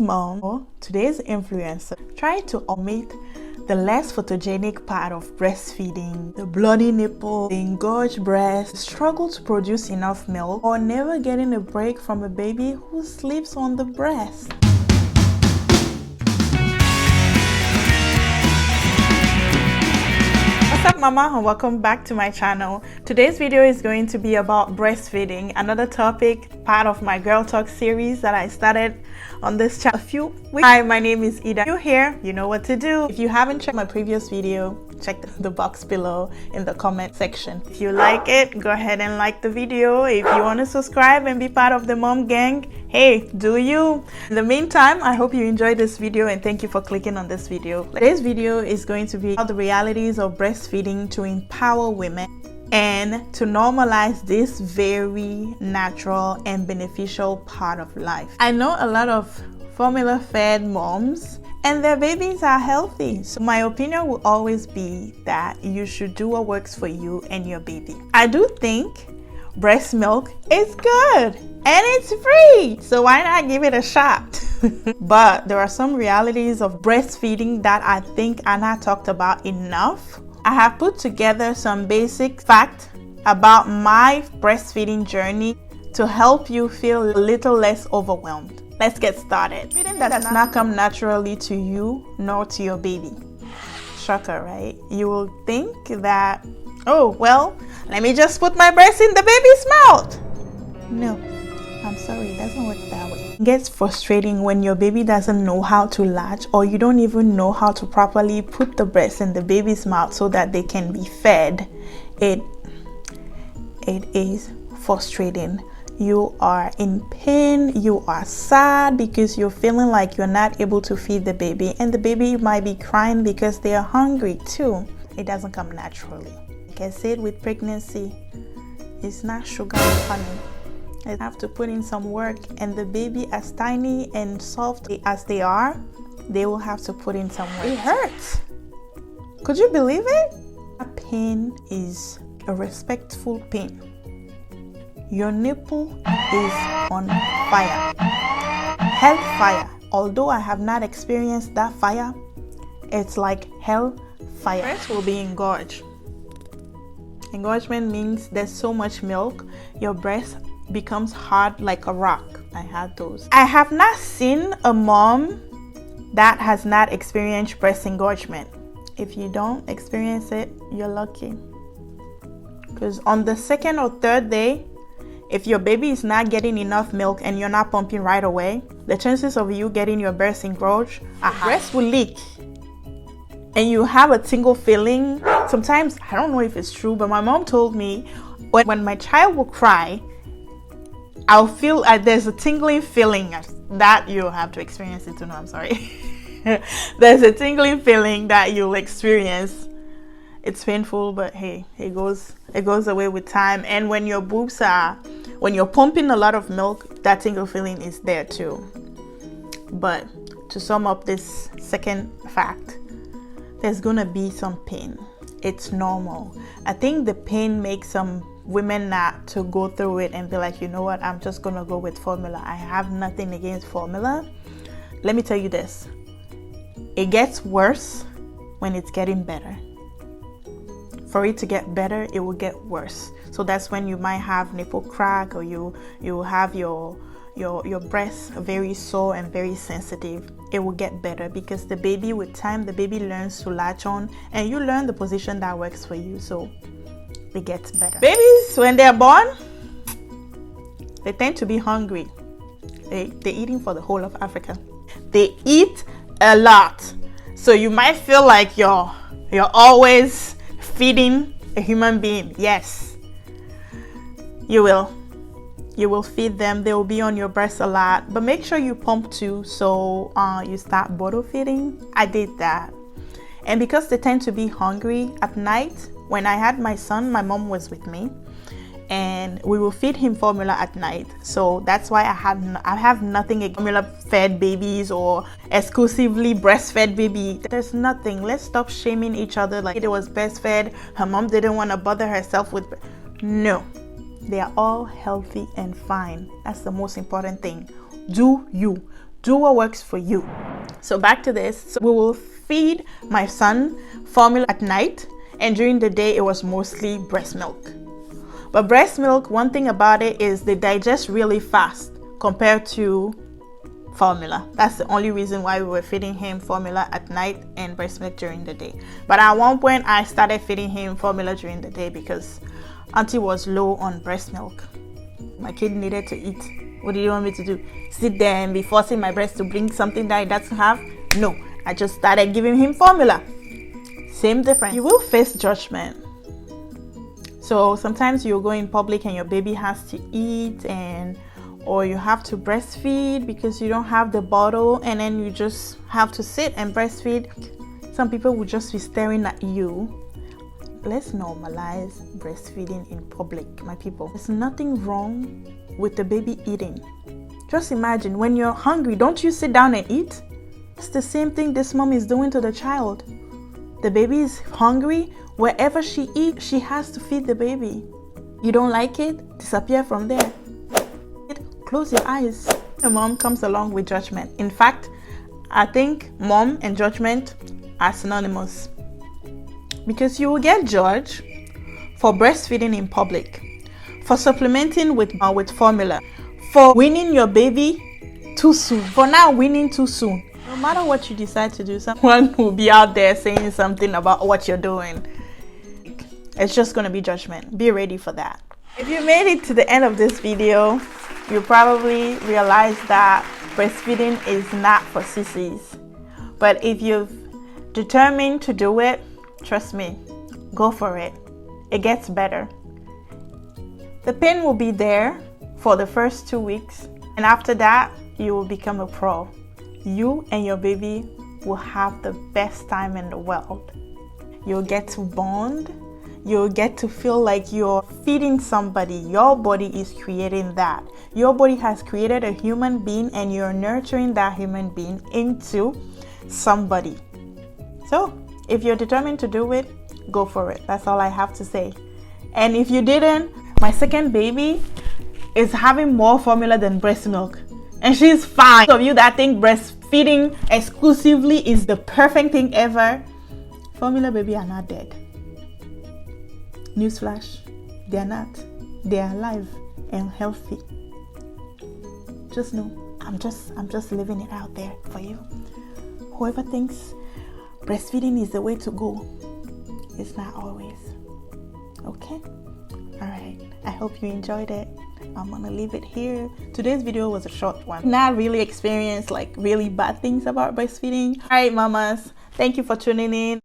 mom or today's influencer try to omit the less photogenic part of breastfeeding, the bloody nipple, the engorged breast, struggle to produce enough milk, or never getting a break from a baby who sleeps on the breast. What's up, mama, and welcome back to my channel. Today's video is going to be about breastfeeding, another topic, part of my girl talk series that I started on this channel a few weeks. Hi, my name is Ida. If you're here, you know what to do. If you haven't checked my previous video, check the box below in the comment section. If you like it, go ahead and like the video. If you want to subscribe and be part of the mom gang, hey, do you. In the meantime, I hope you enjoyed this video and thank you for clicking on this video. Today's video is going to be about the realities of breastfeeding to empower women and to normalize this very natural and beneficial part of life. I know a lot of formula fed moms and their babies are healthy. So my opinion will always be that you should do what works for you and your baby. I do think breast milk is good and it's free, so why not give it a shot? But there are some realities of breastfeeding that I think are not talked about enough. I have put together some basic facts about my breastfeeding journey to help you feel a little less overwhelmed. Let's get started. Feeding does not come naturally to you nor to your baby. Shocker, right? You will think that, oh, well, let me just put my breast in the baby's mouth. No, I'm sorry, it doesn't work that way. It gets frustrating when your baby doesn't know how to latch, or you don't even know how to properly put the breast in the baby's mouth so that they can be fed. It is frustrating. You are in pain, you are sad because you're feeling like you're not able to feed the baby, and the baby might be crying because they are hungry too. It doesn't come naturally. Like I said, with pregnancy, it's not sugar and honey. I have to put in some work, and the baby, as tiny and soft as they are, they will have to put in some work. It hurts. Could you believe it? That pain is a respectful pain. Your nipple is on fire. Hell fire. Although I have not experienced that fire, it's like hell fire. Breast will be engorged. Engorgement means there's so much milk, your breast becomes hard like a rock. I had those. I have not seen a mom that has not experienced breast engorgement. If you don't experience it, you're lucky. Because on the second or third day, if your baby is not getting enough milk and you're not pumping right away, the chances of you getting your breast engorged are high. Breast will leak and you have a tingle feeling. Sometimes, I don't know if it's true, but my mom told me when my child will cry, I'll feel there's a tingling feeling that you'll have to experience it to know. I'm sorry. There's a tingling feeling that you'll experience. It's painful, but hey, it goes away with time. And when your boobs when you're pumping a lot of milk, that tingle feeling is there too. But to sum up this second fact, there's gonna be some pain. It's normal. I think the pain makes some women not to go through it and be like, you know what, I'm just gonna go with formula. I have nothing against formula. Let me tell you this, it gets worse when it's getting better. For it to get better, it will get worse. So that's when you might have nipple crack, or you have your breasts very sore and very sensitive. It will get better because the baby, with time, the baby learns to latch on, and you learn the position that works for you. So it gets better. Babies, when they're born, they tend to be hungry. They're eating for the whole of Africa. They eat a lot. So you might feel like you're always feeding a human being. Yes, you will. You will feed them. They will be on your breast a lot, but make sure you pump too, so you start bottle feeding. I did that, and because they tend to be hungry at night, when I had my son, my mom was with me, and we will feed him formula at night. So that's why I have nothing against formula fed babies or exclusively breastfed baby. There's nothing. Let's stop shaming each other like it was breastfed. Her mom didn't want to bother herself with. No, they are all healthy and fine. That's the most important thing. Do you Do what works for you. So back to this. So we will feed my son formula at night, and during the day it was mostly breast milk. But breast milk, one thing about it is they digest really fast compared to formula. That's the only reason why we were feeding him formula at night and breast milk during the day. But at one point I started feeding him formula during the day because auntie was low on breast milk. My kid needed to eat. What do you want me to do? Sit there and be forcing my breast to bring something that he doesn't have? No, I just started giving him formula. Same difference. You will face judgment. So sometimes you'll go in public and your baby has to eat, or you have to breastfeed because you don't have the bottle, and then you just have to sit and breastfeed. Some people will just be staring at you. Let's normalize breastfeeding in public, my people. There's nothing wrong with the baby eating. Just imagine, when you're hungry, don't you sit down and eat? It's the same thing this mom is doing to the child. The baby is hungry. Wherever she eats, she has to feed the baby. You don't like it? Disappear from there. Close your eyes. The mom comes along with judgment. In fact, I think mom and judgment are synonymous, because you will get judged for breastfeeding in public, for supplementing with formula, for weaning your baby too soon, for now weaning too soon. No matter what you decide to do, someone will be out there saying something about what you're doing. It's just going to be judgment. Be ready for that. If you made it to the end of this video, you probably realize that breastfeeding is not for sissies. But if you've determined to do it, trust me, go for it. It gets better. The pain will be there for the first 2 weeks, and after that, you will become a pro. You and your baby will have the best time in the world. You'll get to bond. You'll get to feel like you're feeding somebody. Your body is creating that. Your body has created a human being, and you're nurturing that human being into somebody. So if you're determined to do it, go for it. That's all I have to say. And if you didn't, my second baby is having more formula than breast milk, and she's fine. Those of you that think breastfeeding exclusively is the perfect thing ever, formula baby are not dead. Newsflash, they are not. They are alive and healthy. Just know, I'm just living it out there for you. Whoever thinks breastfeeding is the way to go, it's not always. Okay? Alright, I hope you enjoyed it. I'm gonna leave it here. Today's video was a short one. Not really experienced like really bad things about breastfeeding. Alright, mamas, thank you for tuning in.